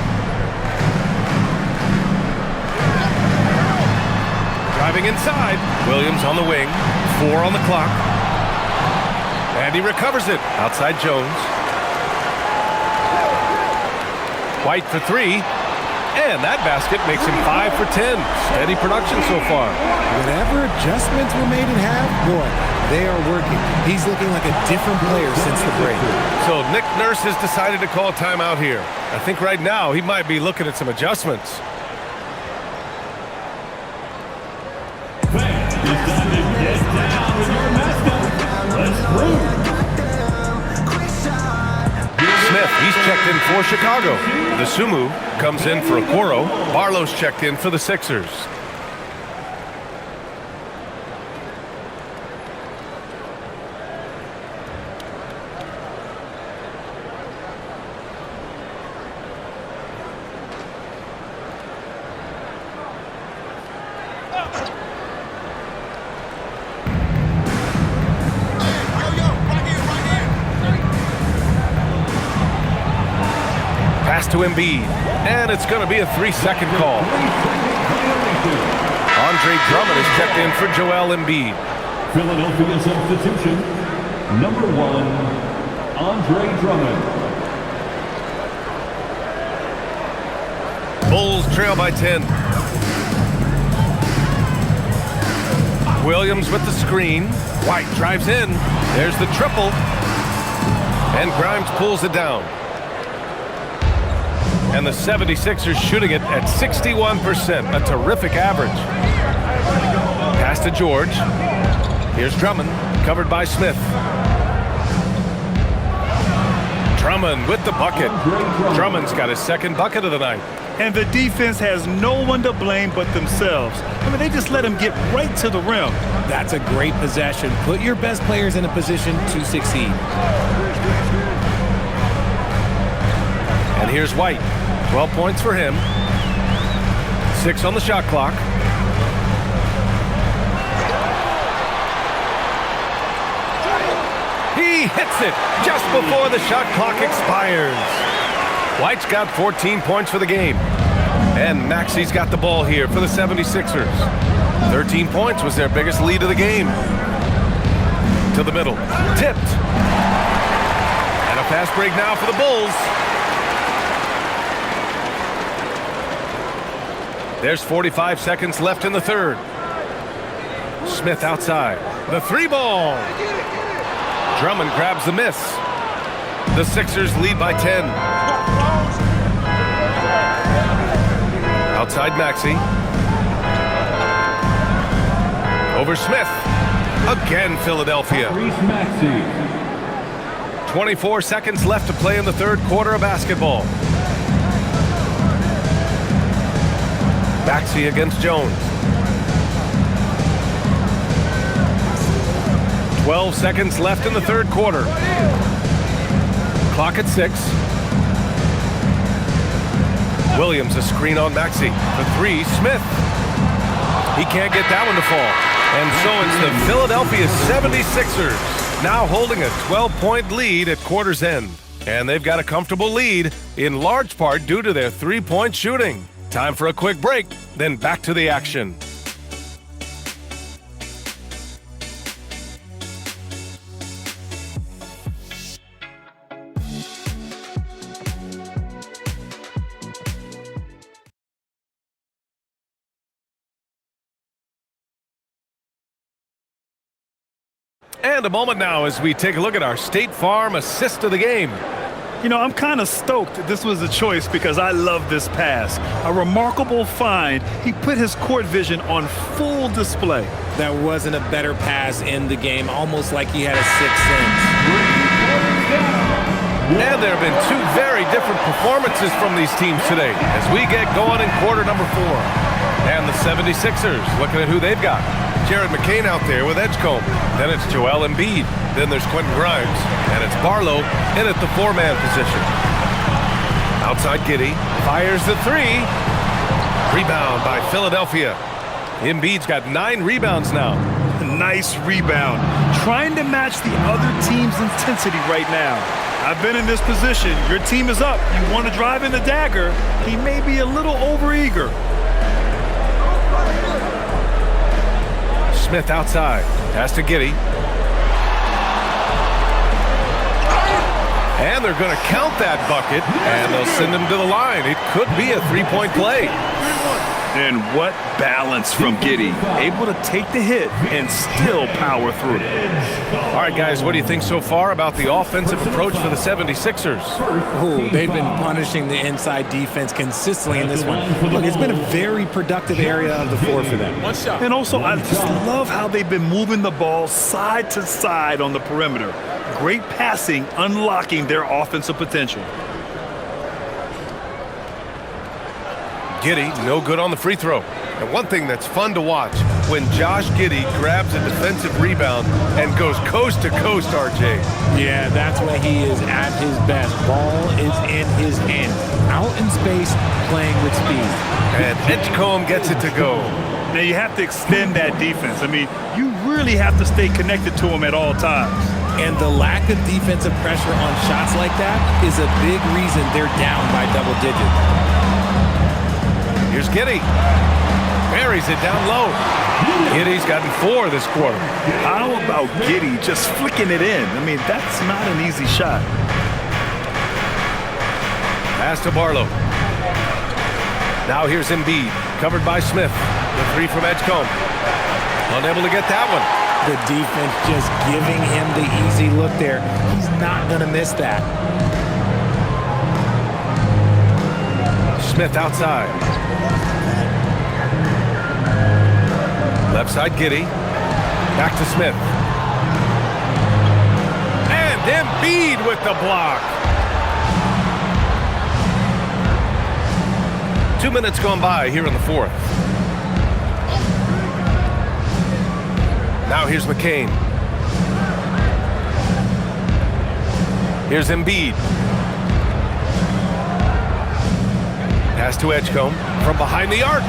Driving inside. Williams on the wing. 4 on the clock. And he recovers it. Outside Jones. White for 3. And that basket makes him 5 for 10. Steady production so far. Whatever adjustments were made at half, boy, they are working. He's looking like a different player since the break. So Nick Nurse has decided to call a timeout here. I think right now he might be looking at some adjustments. Fans, it's time to get down with your mascot. Let's move. Smith, he's checked in for Chicago. The Sumu comes in for Okoro. Barlow's checked in for the Sixers. Pass to Embiid, and it's going to be a 3-second call. Andre Drummond is checked in for Joel Embiid. Philadelphia substitution, number 1, Andre Drummond. Bulls trail by 10. Williams with the screen. White drives in. There's the triple. And Grimes pulls it down. And the 76ers shooting it at 61%, a terrific average. Pass to George. Here's Drummond, covered by Smith. Drummond with the bucket. Drummond's got his second bucket of the night. And the defense has no one to blame but themselves. I mean, they just let him get right to the rim. That's a great possession. Put your best players in a position to succeed. And here's White. 12 points for him. 6 on the shot clock. He hits it just before the shot clock expires. White's got 14 points for the game. And Maxey's got the ball here for the 76ers. 13 points was their biggest lead of the game. To the middle. Tipped. And a fast break now for the Bulls. There's 45 seconds left in the third. Smith outside. The 3-ball. Drummond grabs the miss. The Sixers lead by 10. Outside Maxey. Over Smith. Again Philadelphia. 24 seconds left to play in the third quarter of basketball. Maxey against Jones. 12 seconds left in the third quarter. Clock at 6. Williams a screen on Maxey. The 3, Smith. He can't get that one to fall. And so it's the Philadelphia 76ers now holding a 12-point lead at quarter's end. And they've got a comfortable lead in large part due to their 3-point shooting. Time for a quick break, then back to the action. And a moment now as we take a look at our State Farm assist of the game. You know, I'm kind of stoked this was a choice because I love this pass. A remarkable find. He put his court vision on full display. That wasn't a better pass in the game, almost like he had a sixth sense. And there have been two very different performances from these teams today as we get going in quarter number 4. And the 76ers looking at who they've got. Jared McCain out there with Edgecombe. Then it's Joel Embiid. Then there's Quentin Grimes. And it's Barlow in at the 4-man position. Outside Giddey fires the 3. Rebound by Philadelphia. Embiid's got 9 rebounds now. Nice rebound. Trying to match the other team's intensity right now. I've been in this position. Your team is up. You want to drive in the dagger. He may be a little overeager. Smith outside. Pass to Giddey. And they're going to count that bucket, and they'll send him to the line. It could be a 3-point play. And what balance from Giddey. Able to take the hit and still power through. All right, guys, what do you think so far about the offensive approach for the 76ers? Oh, they've been punishing the inside defense consistently in this one. Look, it's been a very productive area of the floor for them. And also, I just love how they've been moving the ball side to side on the perimeter. Great passing, unlocking their offensive potential. Giddey, no good on the free throw. And one thing that's fun to watch, when Josh Giddey grabs a defensive rebound and goes coast to coast, RJ. Yeah, that's when he is at his best. Ball is in his hand. Out in space, playing with speed. And Edgecombe gets it to go. Now you have to extend that defense. I mean, you really have to stay connected to him at all times. And the lack of defensive pressure on shots like that is a big reason they're down by double digits. Here's Giddey. Buries it down low. Giddey's gotten 4 this quarter. How about Giddey just flicking it in? I mean, that's not an easy shot. Pass to Barlow. Now here's Embiid, covered by Smith. The 3 from Edgecombe. Unable to get that one. The defense just giving him the easy look there. He's not going to miss that. Smith outside. Left side Giddey. Back to Smith. And Embiid with the block. 2 minutes gone by here in the 4th. Now here's McCain. Here's Embiid. Pass to Edgecombe from behind the arc.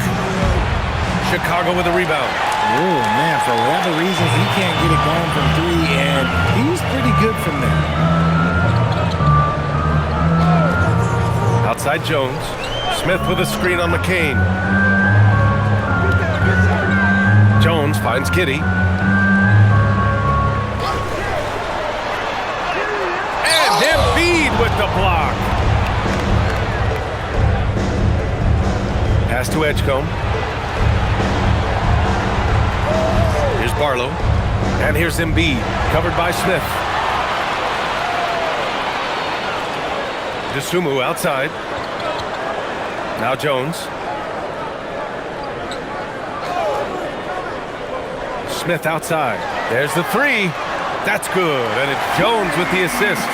Chicago with a rebound. Oh, man, for whatever reason, he can't get it going from 3, and he's pretty good from there. Outside Jones. Smith with a screen on McCain. Jones finds Giddey. And Embiid with the block. Pass to Edgecombe. Here's Barlow. And here's Embiid, covered by Smith. DeSumo outside. Now Jones. Smith outside. There's the 3. That's good. And it's Jones with the assist.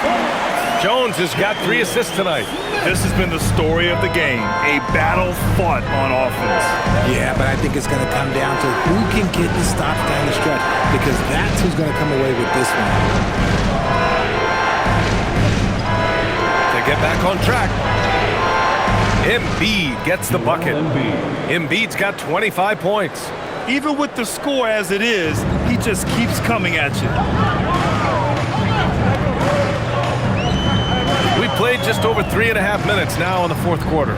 Jones has got 3 assists tonight. This has been the story of the game. A battle fought on offense. Yeah, but I think it's going to come down to who can get the stops down the stretch, because that's who's going to come away with this one. To get back on track. Embiid gets the bucket. Embiid's got 25 points. Even with the score as it is, he just keeps coming at you. We played just over 3.5 minutes now in the 4th quarter.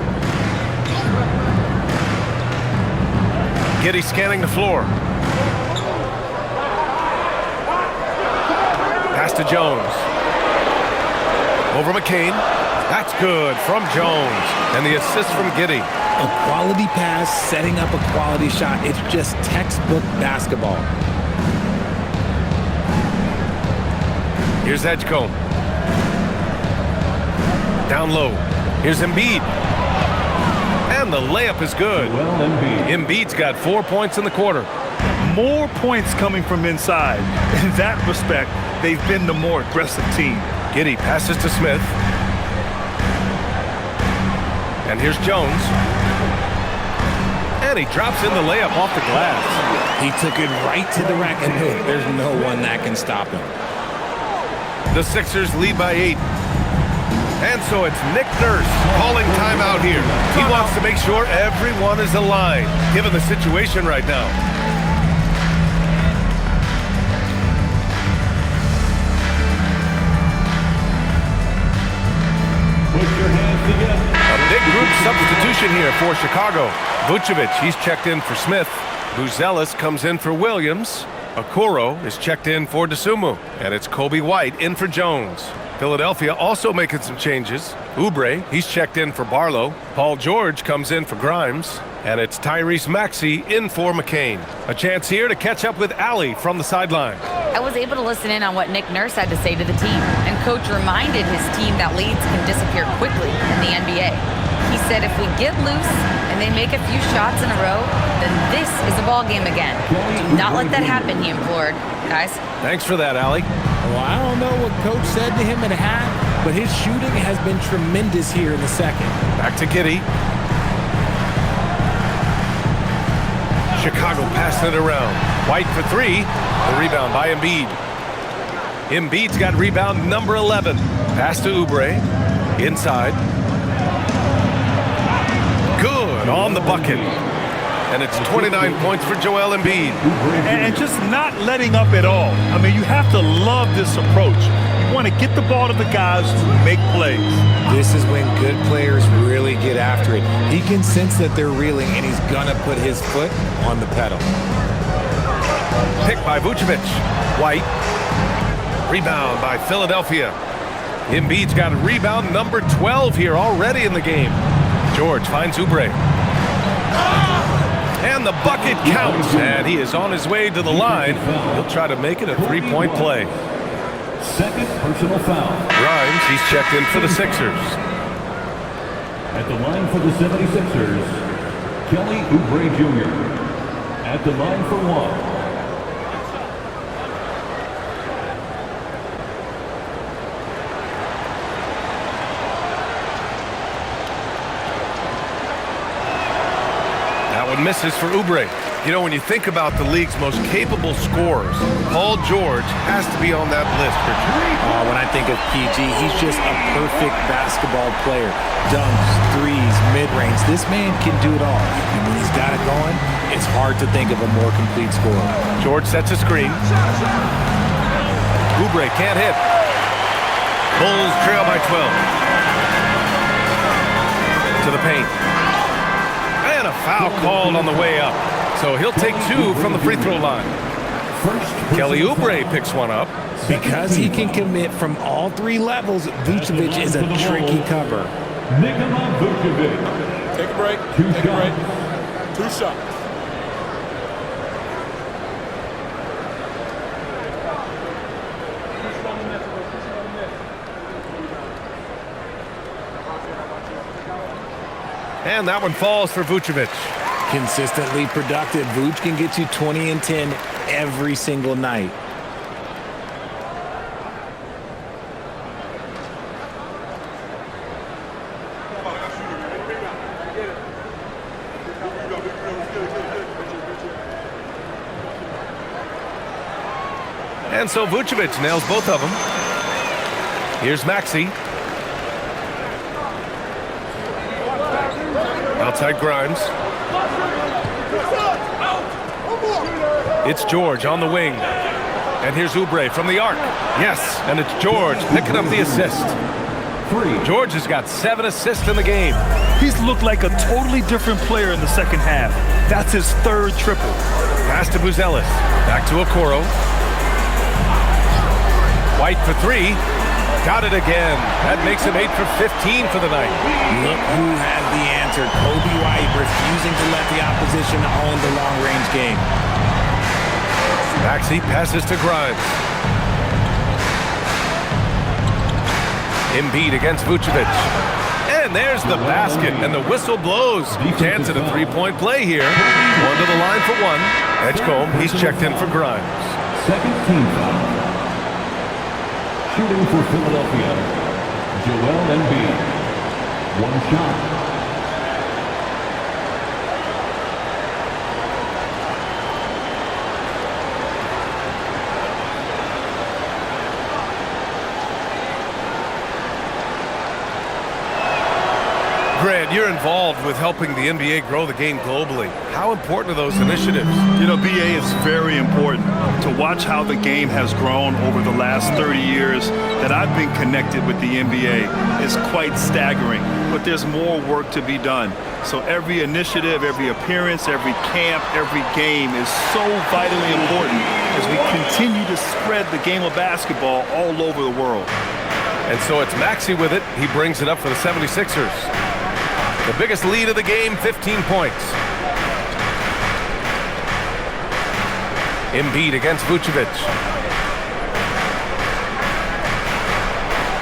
Giddey scanning the floor. Pass to Jones. Over McCain. That's good from Jones. And the assist from Giddey. A quality pass, setting up a quality shot. It's just textbook basketball. Here's Edgecombe. Down low. Here's Embiid. And the layup is good. Embiid's got 4 points in the quarter. More points coming from inside. In that respect, they've been the more aggressive team. Giddey passes to Smith. And here's Jones. And he drops in the layup off the glass. He took it right to the rack, and there's no one that can stop him. The Sixers lead by 8. And so it's Nick Nurse calling timeout here. He wants to make sure everyone is aligned, given the situation right now. Put your hands together. A big group substitution here for Chicago. Vucevic, he's checked in for Smith. Buzelis comes in for Williams. Okoro is checked in for DeSumo. And it's Kobe White in for Jones. Philadelphia also making some changes. Oubre, he's checked in for Barlow. Paul George comes in for Grimes. And it's Tyrese Maxey in for McCain. A chance here to catch up with Allie from the sideline. I was able to listen in on what Nick Nurse had to say to the team, and Coach reminded his team that leads can disappear quickly in the NBA. He said if we get loose and they make a few shots in a row, then this is a ball game again. Do not let that happen, he implored. Guys. Thanks for that, Allie. Well, I don't know what Coach said to him at half, but his shooting has been tremendous here in the second. Back to Giddey. Chicago passing it around. White for 3. The rebound by Embiid. Embiid's got rebound number 11. Pass to Oubre. Inside. Good on the bucket. And it's 29 points for Joel Embiid. And just not letting up at all. I mean, you have to love this approach. You want to get the ball to the guys who make plays. This is when good players really get after it. He can sense that they're reeling, and he's going to put his foot on the pedal. Pick by Vucevic. White. Rebound by Philadelphia. Embiid's got rebound number 12 here already in the game. George finds Oubre. And the bucket counts. And he is on his way to the line. He'll try to make it a three-point play. Second personal foul. Grimes, he's checked in for the Sixers. At the line for the 76ers, Kelly Oubre Jr. At the line for 1. Misses for Oubre. You know, when you think about the league's most capable scorers, Paul George has to be on that list. When I think of PG, he's just a perfect basketball player. Dunks, threes, mid-range. This man can do it all. And when he's got it going, it's hard to think of a more complete scorer. George sets a screen. Oubre can't hit. Bulls trail by 12. To the paint. And a foul called on the way up. So he'll take 2 from the free throw line. Kelly Oubre picks one up. Because he can commit from all 3 levels, Vucevic is a tricky cover. Nikola Vucevic. Take a break. Take a break. 2 shots. And that one falls for Vucevic. Consistently productive. Vuce can get you 20 and 10 every single night. And so Vucevic nails both of them. Here's Maxey. Outside Grimes. It's George on the wing. And here's Oubre from the arc. Yes, and it's George picking up the assist. George has got 7 assists in the game. He's looked like a totally different player in the second half. That's his 3rd triple. Pass to Buzelis. Back to Okoro. White for 3. Got it again. That makes him 8 for 15 for the night. Look who has the answer. Kobe White refusing to let the opposition own the long-range game. Maxey passes to Grimes. Embiid against Vucevic. And there's the basket, and the whistle blows. Chance at a three-point play here. One to the line for one. Edgecombe, he's checked in for Grimes. Second team foul. Shooting for Philadelphia, Joel Embiid. One shot. Grant, you're involved with helping the NBA grow the game globally. How important are those initiatives? You know, BA, is very important to watch how the game has grown over the last 30 years that I've been connected with the NBA. It's quite staggering, but there's more work to be done. So every initiative, every appearance, every camp, every game is so vitally important as we continue to spread the game of basketball all over the world. And so it's Maxey with it. He brings it up for the 76ers. The biggest lead of the game, 15 points. Embiid against Vucevic.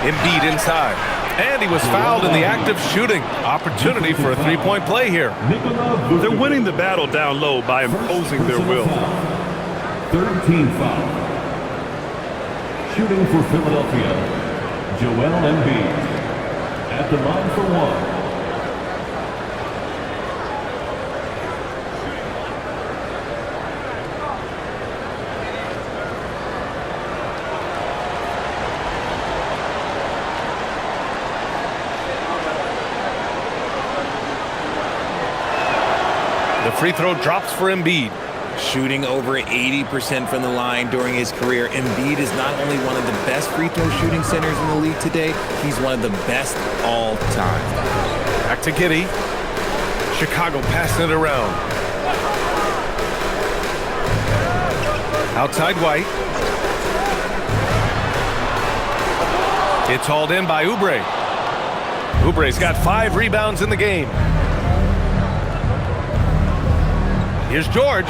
Embiid inside. And he was fouled in the act of shooting. Opportunity for a three-point play here. They're winning the battle down low by imposing their will. Third team foul. Shooting for Philadelphia, Joel Embiid. At the line for one. The free throw drops for Embiid. Shooting over 80% from the line during his career, Embiid is not only one of the best free throw shooting centers in the league today, he's one of the best all time. Back to Giddey. Chicago passing it around. Outside White. It's hauled in by Oubre. Oubre's got 5 rebounds in the game. Here's George.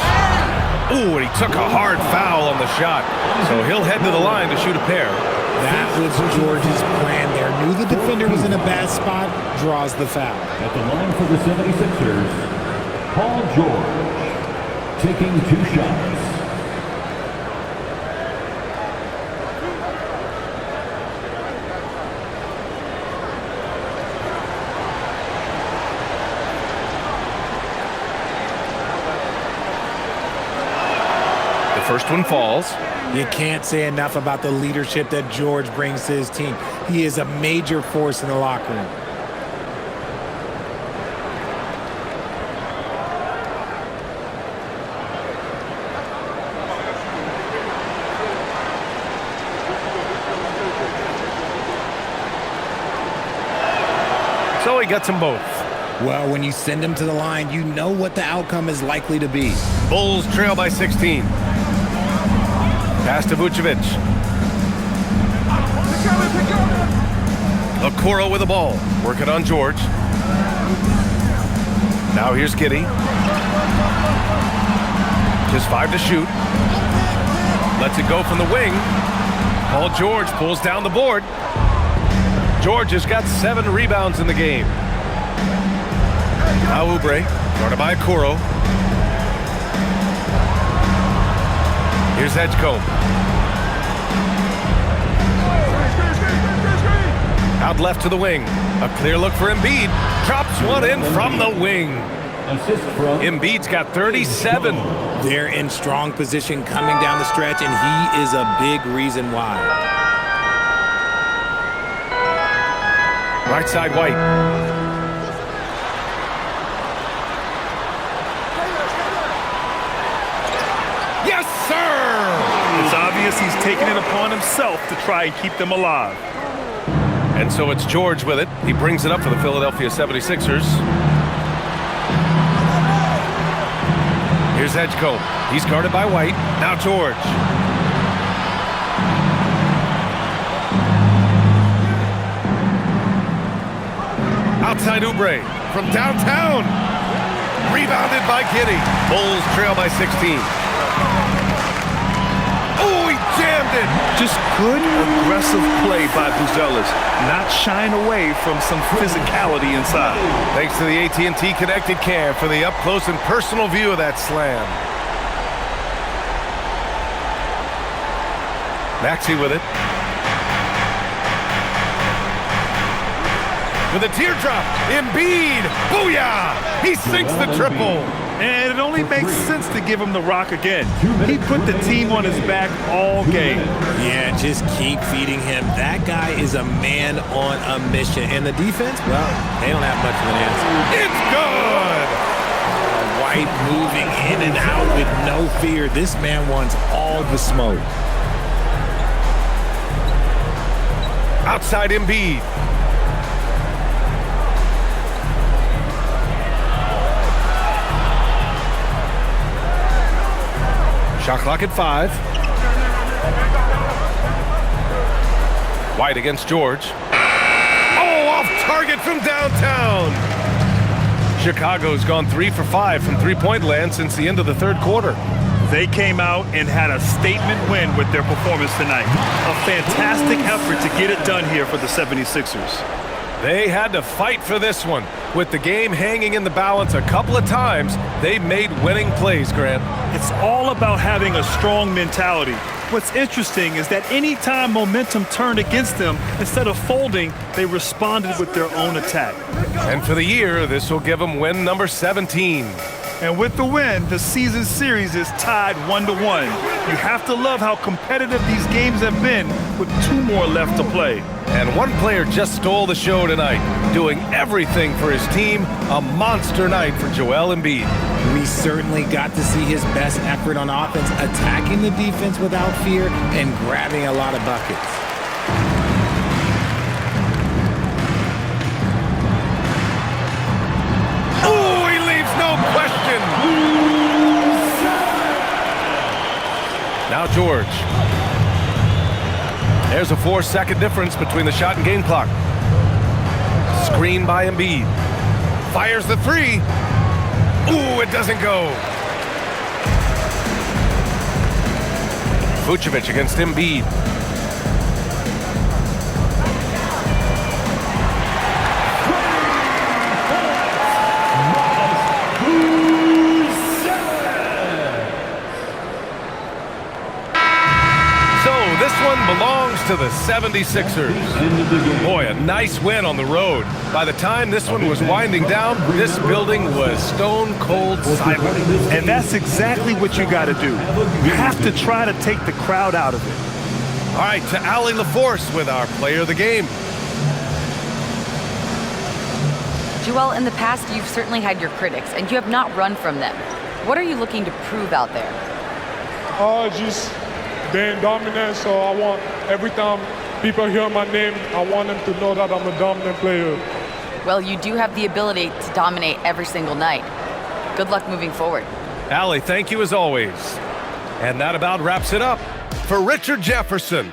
Ooh, and he took a hard foul on the shot. So he'll head to the line to shoot a pair. That was George's plan there. Knew the defender was in a bad spot, draws the foul. At the line for the 76ers, Paul George taking 2 shots. First one falls. You can't say enough about the leadership that George brings to his team. He is a major force in the locker room. So he gets them both. Well, when you send them to the line, you know what the outcome is likely to be. Bulls trail by 16. Pass to Vucevic. Okoro with the ball. Working on George. Now here's Giddey. Just 5 to shoot. Lets it go from the wing. Paul George pulls down the board. George has got 7 rebounds in the game. Now Oubre, guarded by Okoro. Here's Edgecombe. Out left to the wing. A clear look for Embiid. Drops one in from the wing. Embiid's got 37. They're in strong position coming down the stretch, and he is a big reason why. Right side White. It's obvious he's taking it upon himself to try and keep them alive. And so it's George with it. He brings it up for the Philadelphia 76ers. Here's Edgecombe. He's guarded by White. Now George. Outside Oubre from downtown. Rebounded by Giddey. Bulls trail by 16. Oh, he jammed it. Just good, aggressive play by Buzelis, not shying away from some physicality inside. Thanks to the AT&T Connected Cam for the up-close and personal view of that slam. Maxey with it. With a teardrop, Embiid, booyah! He sinks the triple. And it only makes sense to give him the rock again. He put the team on his back all game. Yeah, just keep feeding him. That guy is a man on a mission. And the defense, well, they don't have much of an answer. It's good! White moving in and out with no fear. This man wants all the smoke. Outside Embiid. Shot clock at 5. White against George. Oh, off target from downtown. Chicago's gone 3 for 5 from three-point land since the end of the third quarter. They came out and had a statement win with their performance tonight. A fantastic effort to get it done here for the 76ers. They had to fight for this one. With the game hanging in the balance a couple of times, they made winning plays, Grant. It's all about having a strong mentality. What's interesting is that any time momentum turned against them, instead of folding, they responded with their own attack. And for the year, this will give them win number 17. And with the win, the season series is tied 1-1. You have to love how competitive these games have been with 2 more left to play. And one player just stole the show tonight, doing everything for his team. A monster night for Joel Embiid. We certainly got to see his best effort on offense, attacking the defense without fear and grabbing a lot of buckets. Oh, he leaves no question. Now George. There's a 4-second difference between the shot and game clock. Screen by Embiid. Fires the 3. Ooh, it doesn't go. Vucevic against Embiid. Belongs to the 76ers. Boy, a nice win on the road. By the time this one was winding down, this building was stone cold silent. And that's exactly what you got to do. You have to try to take the crowd out of it. All right, to Allie LaForce with our player of the game. Joel, in the past, you've certainly had your critics, and you have not run from them. What are you looking to prove out there? Just being dominant, so I want every time people hear my name, I want them to know that I'm a dominant player. Well, you do have the ability to dominate every single night. Good luck moving forward. Allie, thank you as always. And that about wraps it up. For Richard Jefferson.